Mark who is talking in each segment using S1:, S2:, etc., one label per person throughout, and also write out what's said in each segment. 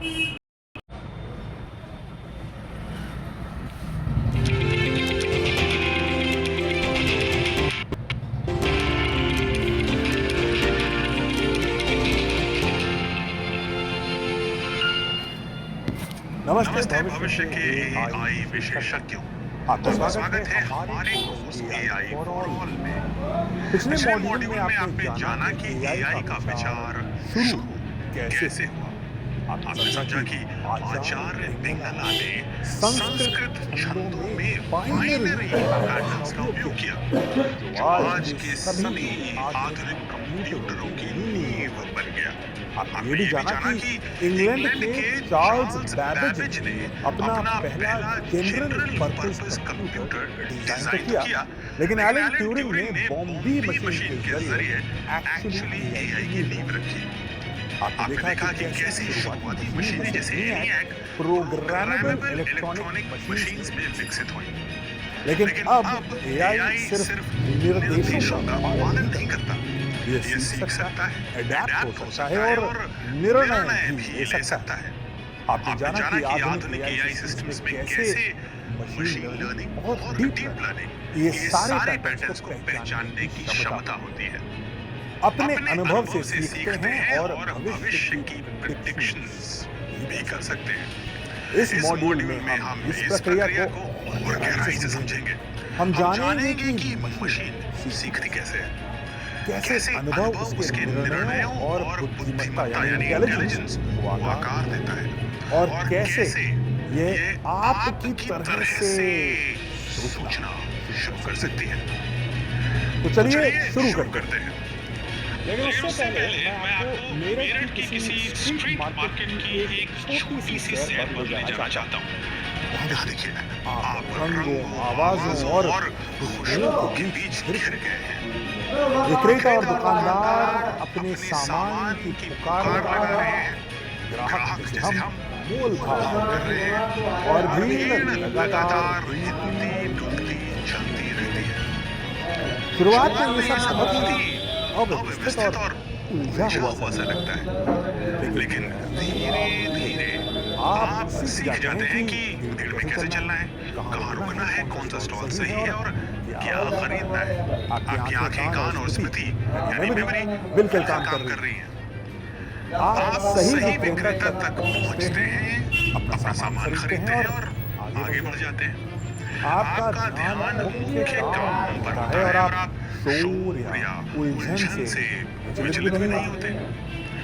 S1: नमस्ते भविष्य के एआई विशेषज्ञों,
S2: आपका
S1: स्वागत है हमारे कोर्स एआई फॉर ऑल में।
S2: पिछले
S1: पिछले
S2: मॉड्यूल
S1: मॉड्यूल में आपने जाना कि एआई का विचार शुरू कैसे हुआ। आपने समझा कि आचार्य पिंगला ने संस्कृत छंदों में बाइनरी पैटर्न्स का उपयोग किया, जो आज के सभी आधुनिक कंप्यूटरों की नींव बन गया।
S2: आपने ये भी जाना कि इंग्लैंड के चार्ल्स बैबेज ने अपना पहला जनरल पर्पस कंप्यूटर डिजाइन तो किया, लेकिन एलन ट्यूरिंग ने बॉम्बी मशीन के जरिए एक्चुअली एआई की नींव रखी। आपने देखा कि कैसे शुरुआती मशीनें जैसे ENIAC प्रोग्रामेबल इलेक्ट्रॉनिक मशीन्स में विकसित हुई। लेकिन अब एआई सिर्फ निर्देशों का पालन नहीं करता, ये सीख सकता है, अडैप्ट हो सकता है और निर्णय भी ले सकता है। आपने जाना कि आधुनिक एआई सिस्टम्स में कैसे मशीन लर्निंग और डीप लर्निंग ये सारे पैटर्न्स को पहचानने की क्षमता होती है, अपने अनुभव से सीखते हैं और भविष्य की प्रेडिक्शंस भी कर सकते हैं। इस मॉड्यूल में हम इस प्रक्रिया को और गहराई से समझेंगे। हम जानेंगे कि मशीन सीखती कैसे है, कैसे अनुभव उसके निर्णयों और बुद्धिमत्ता यानी इंटेलिजेंस को आकार देता है, और कैसे ये आपकी तरह से सोचना शुरू कर सकती है। तो चलिए शुरू करते हैं।
S1: लेकिन उससे पहले मैं आपको मेरठ की किसी स्ट्रीट मार्केट की एक छोटी सी सैर पर ले जाना चाहता हूँ। यहाँ देखिए, आप रंगों, आवाजों और खुशबुओं के बीच घिर गए हैं।
S2: विक्रेता और दुकानदार अपने सामान की पुकार लगा रहे हैं, ग्राहक जैसे हम मोल भाव कर रहे हैं, और भीड़ लगातार
S1: हिलती डुलती चलती रहती है।
S2: शुरुआत में ये सब बहुत ही अव्यवस्थित और उलझा हुआ सा लगता
S1: है, लेकिन धीरे धीरे आप सीख जाते हैं कि भीड़ में कैसे चलना है, कहाँ रुकना है, कौन सा स्टॉल सही है और क्या खरीदना है। आपकी आंखें, कान और स्मृति यानी मेमोरी
S2: बिल्कुल काम कर
S1: रही है।
S2: आप सही
S1: विक्रेता तक पहुंचते हैं, अपना सामान खरीदते हैं और आगे बढ़ जाते हैं। आपका ध्यान मुख्य काम पर होता है और आप शोर या उलझन से विचलित भी नहीं होते।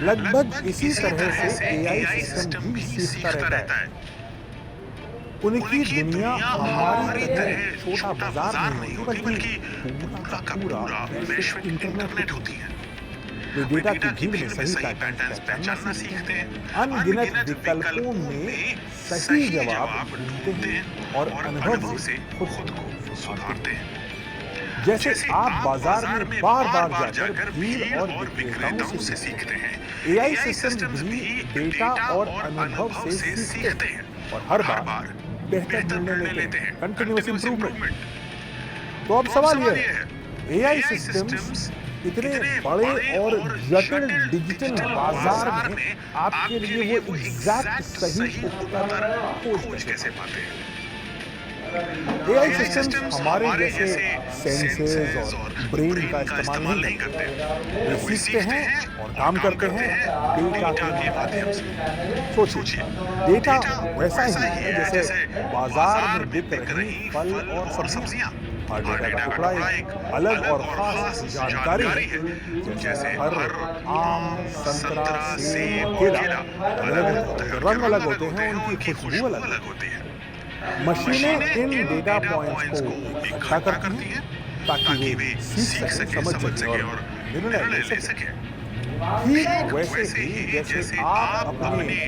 S2: लगभग इसी तरह से एआई सिस्टम भी सीखता रहता है। उनकी दुनिया हमारी तरह छोटा बाजार नहीं होती, बल्कि पूरा का पूरा वैश्विक इंटरनेट होती है। वे डेटा की भीड़ में सही पैटर्न्स पहचानना सीखते हैं, अनगिनत विकल्पों में सही जवाब ढूंढते हैं और अनुभव से खुद को सुधारते हैं। जैसे आप बाजार में बार-बार जाकर भीड़ और विक्रेताओं से सीखते हैं, एआई सिस्टम भी डेटा और अनुभव से सीखते हैं और हर बार बेहतर निर्णय लेते हैं, कंटिन्यूअस इंप्रूवमेंट। तो अब सवाल यह है, एआई सिस्टम्स इतने बड़े और जटिल डिजिटल बाजार में आपके लिए वो एग्जैक्ट सही उत्तर खोज कैसे पाते हैं? एआई सिस्टम्स हमारे जैसे सेंसर्स और ब्रेन का इस्तेमाल नहीं करते। वे सीखते हैं और काम करते हैं डेटा के माध्यम से। सोचिए, डेटा वैसा ही है जैसे बाजार में बिक रही फल और सब्जियां। हर डेटा का टुकड़ा एक अलग और खास जानकारी है, जैसे हर आम, संतरा, सेब, केला अलग होते हैं, रंग अलग होते हैं, उनकी खुशबू अलग होती है। मशीनें इन डेटा पॉइंट्स को इकट्ठा करती हैं ताकि वे सीख सकें, समझ सकें और निर्णय ले सकें। ठीक वैसे ही जैसे आप अपने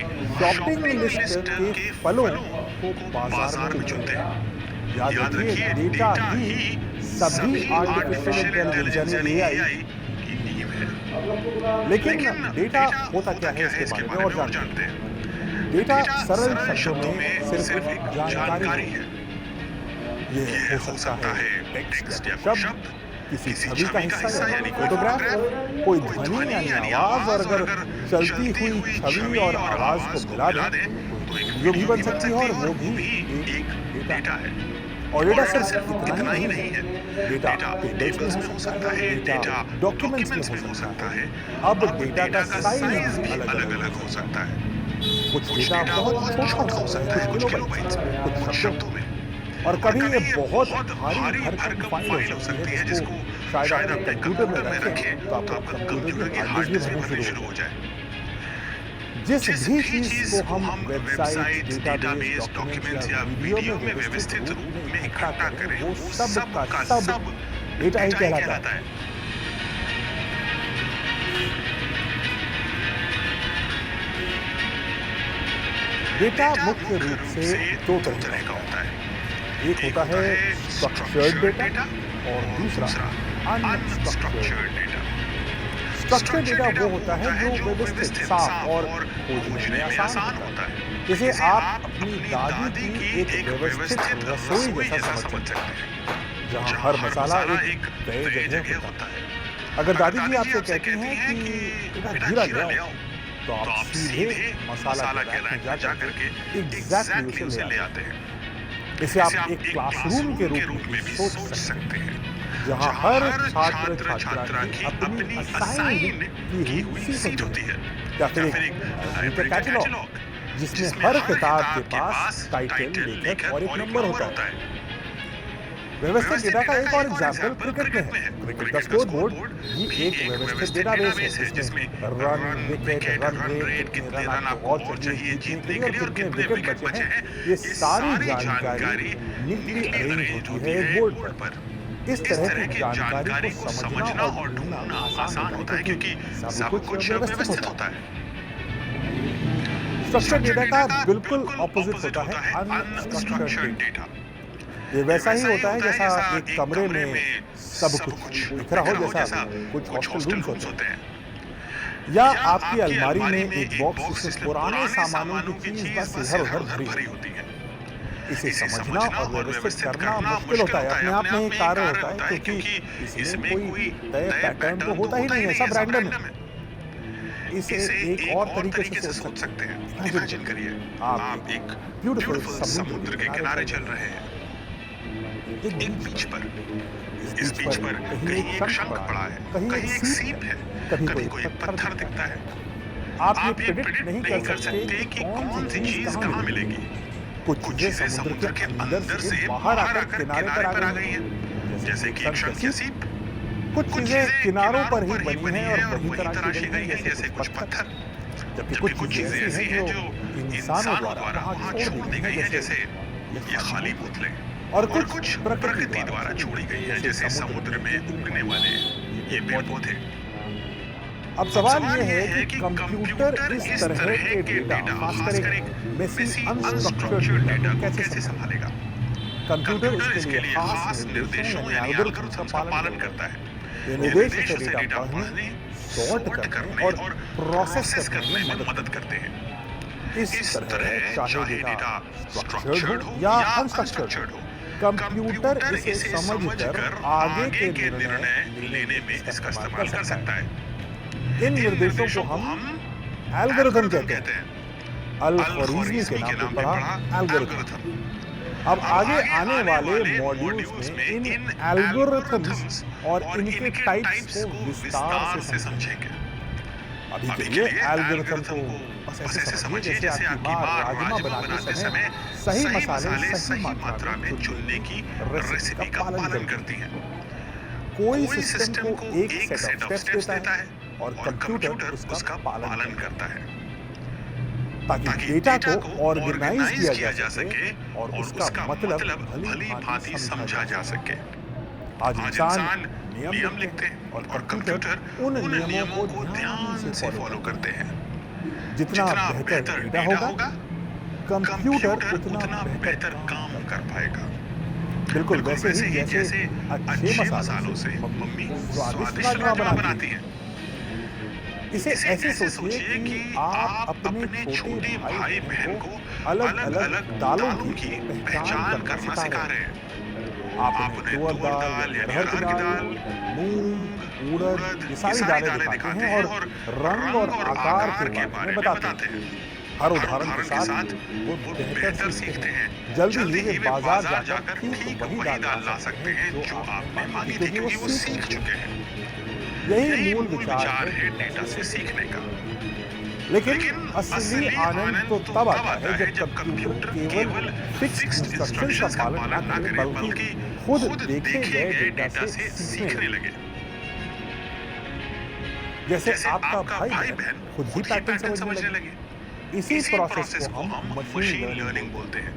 S2: शॉपिंग लिस्ट के फलों को बाजार में चुनते हैं। याद रखिए, डेटा ही सभी आर्टिफिशियल इंटेलिजेंस यानी एआई की नींव है। लेकिन डेटा होता क्या है इसके बारे में और जानते हैं। डेटा सरल शब्दों में सिर्फ एक जानकारी है। ये हो सकता है टेक्स्ट या शब्द, किसी छवि का हिस्सा यानी फोटोग्राफ, कोई ध्वनि यानी आवाज, और अगर चलती हुई छवि और आवाज को मिला दें तो एक वीडियो भी बन सकती है, और वो भी एक डेटा है। और डेटा सिर्फ इतना ही नहीं है, डेटा टेबल्स में हो सकता है, डेटा डॉक्यूमेंट्स में हो सकता है। अब डेटा का साइज अलग अलग हो सकता है। कुछ डेटा बहुत छोटा हो सकता है, कुछ किलोबाइट्स में, कुछ शब्दों में, और कभी ये बहुत भारी भरकम फाइल हो सकती है जिसको शायद अपने कंप्यूटर में रखें तो आपका कंप्यूटर की हार्ड डिस्क में भरनी शुरू हो जाए। जिस भी चीज को हम वेबसाइट, डेटाबेस, डॉक्यूमेंट्स या वीडियो में व्यवस्थित रूप में इकट्ठा करें, वो सब का सब डेटा ही कहलाता है। डेटा मुख्य रूप से दो तरह का होता है। एक होता है स्ट्रक्चर्ड डेटा और दूसरा अनस्ट्रक्चर्ड डेटा। स्ट्रक्चर्ड डेटा वो होता है जो व्यवस्थित, साफ और खोजने में आसान होता है। जैसे आप अपनी दादी की एक व्यवस्थित रसोई जैसा समझ सकते हैं, जहाँ हर मसाला एक तय जगह होता है। अगर दादी जी आपसे कहती हैं कि बेटा जीरा ले आओ, तो आप सीधे मसाला के रैक में जाकर के एग्जैक्टली उसे ले आते हैं। इसे आप एक क्लासरूम के रूप में भी सोच सकते हैं, जहां हर छात्र छात्रा की अपनी असाइन की हुई सीट होती है, या फिर एक कैटलॉग जिसमें हर किताब के पास टाइटल, लेखक और एक नंबर होता है। व्यवस्थित डेटा का एक और एग्जाम्पल क्रिकेट में है। क्रिकेट का स्कोर बोर्ड ये एक व्यवस्थित डेटाबेस है जिसमें रन, विकेट, रन रेट, कितने रन आपको और चाहिए जीतने के लिए और कितने विकेट बचे हैं, ये सारी जानकारी नीटली अरेंज होती है एक बोर्ड पर। इस तरह की जानकारी को समझना और ढूंढना आसान होता है क्योंकि सब कुछ व्यवस्थित होता है। स्ट्रक्चर्ड डेटा का बिल्कुल ऑपोजिट होता है अनस्ट्रक्चर्ड डेटा। ये वैसा ही होता है जैसा एक कमरे में सब कुछ बिखरा हो, जैसा कुछ हॉस्टल रूम्स होते हैं, या आपकी अलमारी में एक बॉक्स जिसमें पुराने सामानों की चीज बस इधर-उधर भरी होती है। इसे समझना और व्यवस्थित करना मुश्किल होता है, अपने आप में एक कार्य होता है, क्योंकि इसमें कोई तय पैटर्न तो होता ही नहीं है, सब रैंडम है। इसे एक और तरीके से सोच सकते हैं। इमेजिन करिए आप एक ब्यूटीफुल समुद्र के किनारे चल रहे हैं, एक बीच पर। इस बीच पर कहीं एक शंख पड़ा है, कहीं एक सीप है, कभी कोई पत्थर दिखता है। आप ये प्रेडिक्ट नहीं कर सकते कि कौन सी चीज कहाँ मिलेगी। कुछ चीजें समुद्र के अंदर से बाहर आकर किनारे पर आ गई हैं, जैसे कि एक शंख या सीप। कुछ चीजें किनारों पर ही बनी हैं और वहीं तराशी गई हैं, जैसे कुछ पत्थर। जबकि कुछ चीजें ऐसी हैं जो इंसानों द्वारा वहां छोड़ दी गई हैं, जैसे ये खाली बोतलें। और कुछ प्रकृति द्वारा छोड़ी गई है, जैसे समुद्र में उगने वाले ये पेड़ पौधे। अब सवाल ये है कि कंप्यूटर इस तरह के डेटा, खासकर एक मेसी अनस्ट्रक्चर्ड डेटा कैसे संभालेगा। कंप्यूटर इसके लिए खास निर्देशों यानी एल्गोरिथम्स का पालन करता है। ये निर्देश से डेटा पढ़ने, सॉर्ट करने और प्रोसेस करने में मदद करते हैं। इस तरह चाहे डेटा स्ट्रक्चर्ड हो या अनस्ट्रक्चर्ड हो, कंप्यूटर इसे समझकर आगे के निर्णय लेने में इसका इस्तेमाल कर सकता है। इन निर्देशों को हम एल्गोरिथम कहते हैं। अल-ख्वारिज़मी के नाम पे पढ़ा एल्गोरिथम। अब आगे आने वाले मॉड्यूल्स में इन एल्गोरिथम्स और इनके टाइप्स को विस्तार से समझेंगे। अभी के लिए एल्गोरिथम को बस ऐसे समझिए जैसे आपकी माँ राजमा बनाते समय सही मसाले सही मात्रा में चुनने की रेसिपी का पालन करती है। कोई सिस्टम को एक सेट ऑफ स्टेप्स देता है और कंप्यूटर उसका पालन करता है, ताकि डेटा को ऑर्गेनाइज किया जा सके और उसका मतलब भली भांति समझा जा सके। आज इंसान नियम लिखते हैं और कंप्यूटर उन नियमों को ध्यान से फॉलो करते हैं। जितना बेहतर डेटा होगा, कंप्यूटर उतना बेहतर काम कर पाएगा। बिल्कुल वैसे ही जैसे अच्छे मसालों से मम्मी स्वादिष्ट राजमा बनाती हैं। इसे ऐसे सोचिए कि आप अपने छोटे भाई बहन को अलग अलग दालों की पहचान करना सिखा रहे हैं। आपने तुअर दाल या अरहर की दाल, मूंग, उड़द ये सारी दालें दिखाते हैं और रंग और आकार के बारे में बताते हैं। हर उदाहरण के साथ वो बेहतर सीखते हैं। जल्दी ही वे बाजार जाकर ठीक वही दाल ला सकते हैं जो आपने मांगी थी, क्योंकि वो सीख चुके हैं। यही मूल विचार है डेटा से सीखने का। लेकिन असली आनंद तो तब आता है जब कंप्यूटर केवल फिक्स्ड इंस्ट्रक्शंस का पालन न करे, बल्कि खुद देखे गए डेटा से सीखने लगे। जैसे आपका भाई बहन खुद ही पैटर्न समझने लगे। इसी प्रोसेस को हम मशीन लर्निंग बोलते हैं।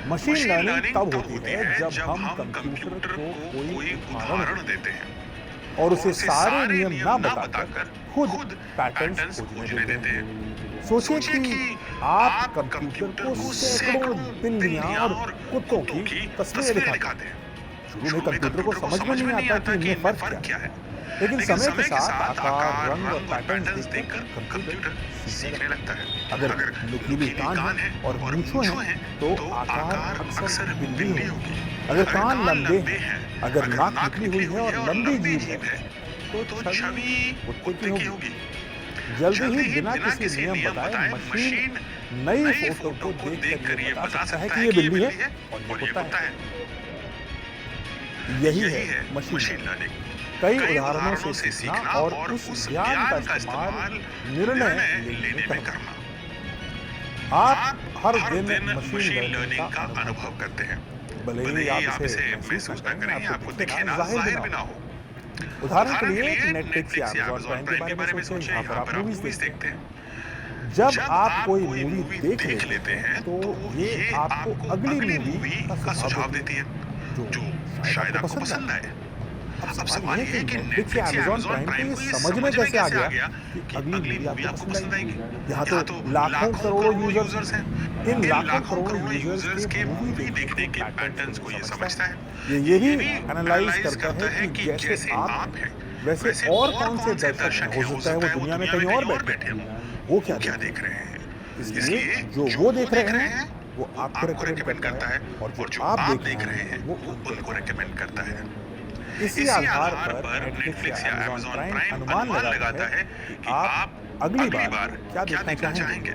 S2: मशीन लर्निंग तब होती है जब हम कंप्यूटर को कोई उदाहरण देते हैं और उसे सारे नियम ना बताकर खुद पैटर्न्स खोजने देते हैं। सोचिए कि आप कंप्यूटर को सैकड़ों बिल्लियां और कुत्तों की तस्वीरें दिखाते हैं। शुरू में कंप्यूटर को समझ में नहीं आता कि इनमें फर्क क्या है, लेकिन समय के साथ आकार, रंग और पैटर्न्स देखकर कंप्यूटर सीखने लगता है। अगर नुकीली कान है और मूंछें हैं तो आकार अक्सर बिल्ली होगी। अगर कान लंबे हैं, अगर नाक निकली हुई है और लंबी जीभ है तो छवि कुत्ते की होगी। जल्दी ही बिना किसी नियम बताए मशीन नई फोटो को देखकर ये बता सकता है कि ये बिल्ली है और ये कुत्ता है। यही है मशीन लर्निंग। कई उदाहरणों से सीखना और उस ज्ञान का इस्तेमाल निर्णय लेने में करना। आप हर दिन मशीन लर्निंग का अनुभव करते हैं, भले ही आप इसे महसूस न करें, आपको दिखे ना, जाहिर भी ना हो। उदाहरण के लिए नेटफ्लिक्स या अमेज़न प्राइम के बारे में सोचें, यहाँ पर आप मूवीज देखते हैं। जब आप कोई मूवी देख लेते हैं तो ये आपको अगली मूवी का सुझाव देती है जो शायद आपको पसंद आए। अब सवाल ये है कि नेटफ्लिक्स या अमेज़न प्राइम को ये समझ में कैसे आ गया कि अगली मूवी आपको पसंद आएगी। यहाँ तो लाखों करोड़ों यूजर्स हैं। इन लाखों करोड़ों यूजर्स के मूवी देखने के पैटर्न्स को ये समझता है। ये भी एनालाइज करता है कि जैसे आप हैं वैसे और कौन से दर्शक हैं। हो सकता है वो दुनिया में कहीं और बैठे हैं, वो क्या देख रहे हैं। इसलिए जो वो देख रहे हैं वो आपको रेकमेंड करता है और जो आप देख रहे हैं वो उनको रेकमेंड करता है। इसी आधार पर नेटफ्लिक्स या अमेज़न प्राइम अनुमान लगाता है कि आप अगली बार क्या देखना चाहेंगे।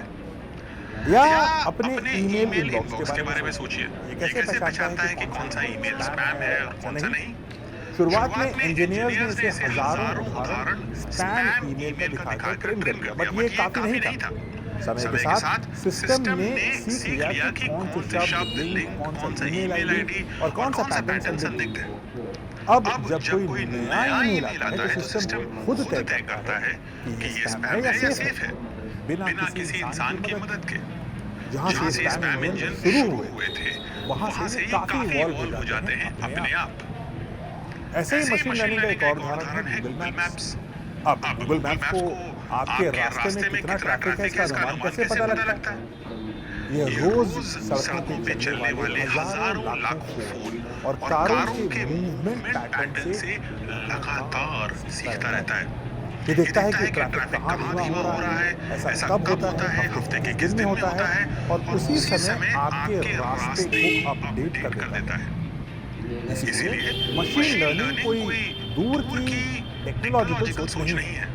S2: या अपने ईमेल इनबॉक्स के बारे में सोचिए। ये कैसे पहचानता है कि कौन सा ईमेल स्पैम है और कौन सा नहीं। शुरुआत में इंजीनियर्स ने इसे हजारों उदाहरण स्पैम ईमेल में दिखाकर ट्रेन कर दिया, बट ये काफी नहीं था। समय के साथ सिस्टम ने सीख लिया कि कौन से शब्द, लिंक, कौन सा ईमेल आईडी और कौन सा पैटर्न संदिग्ध है। अब जब कोई नया ईमेल आता है तो सिस्टम खुद तय करता है कि ये स्पैम है या सेफ है, बिना किसी इंसान की मदद के। जहां से स्पैम इंजन शुरू हुए थे वहां से काफी इवॉल्व हो जाते हैं अपने आप। ऐसे ही मशीन लर्निंग का एक और उदाहरण है गूगल मैप्स। अब गूगल मैप्स को आपके रास्ते में कितना ट्रैफिक है इसका अनुमान कैसे पता लगता है। यह रोज सड़कों पे चलने वाले हजारों लाखों फोन और कारों के मूवमेंट पैटर्न से लगातार सीखता रहता है। ये देखता है कि ट्रैफिक कहाँ धीमा हो रहा है, ऐसा कब होता है, हफ्ते के किस दिन में होता है और उसी समय आपके रास्ते को अपडेट कर देता है। इसीलिए मशीन लर्निंग कोई दूर की टेक्नोलॉजिकल सोच नहीं है।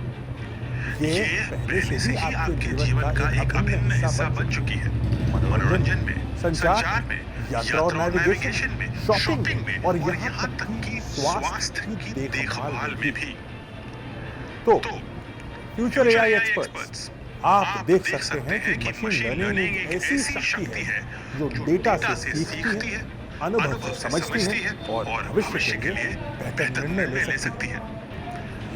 S2: ये पहले से ही आपके जीवन का एक अभिन्न हिस्सा बन चुकी है। मनोरंजन में, संचार में, यात्रा और नेविगेशन में, शॉपिंग में और यहाँ तक कि स्वास्थ्य की देखभाल में भी। तो फ्यूचर एआई एक्सपर्ट्स, आप देख सकते हैं कि मशीन लर्निंग एक ऐसी शक्ति है जो डेटा से सीखती है, अनुभव से समझती है और भविष्य के लिए बेहतर निर्णय ले सकती है।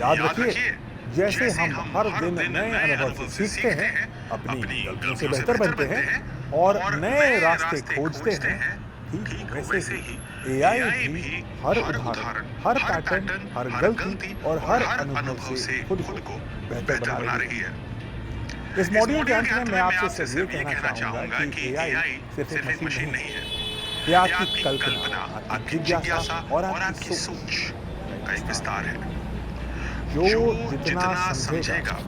S2: याद रखिए, जैसे हम हर दिन नए अनुभव से सीखते हैं, अपनी गलतियों से बेहतर बनते हैं और नए रास्ते खोजते हैं, ठीक वैसे ही एआई भी हर उदाहरण, हर पैटर्न, हर गलती और हर अनुभव से खुद को बेहतर बना रही है। इस मॉड्यूल के अंत में मैं आपसे सिर्फ ये कहना चाहूंगा कि एआई सिर्फ एक मशीन नहीं है। ये आपकी कल्पना, आपकी जिज्ञासा और आपकी सोच का एक विस्तार है। जो जितना समझेगा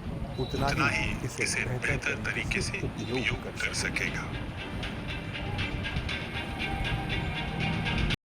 S2: उतना ही इसे बेहतर तरीके से उपयोग कर सकेगा।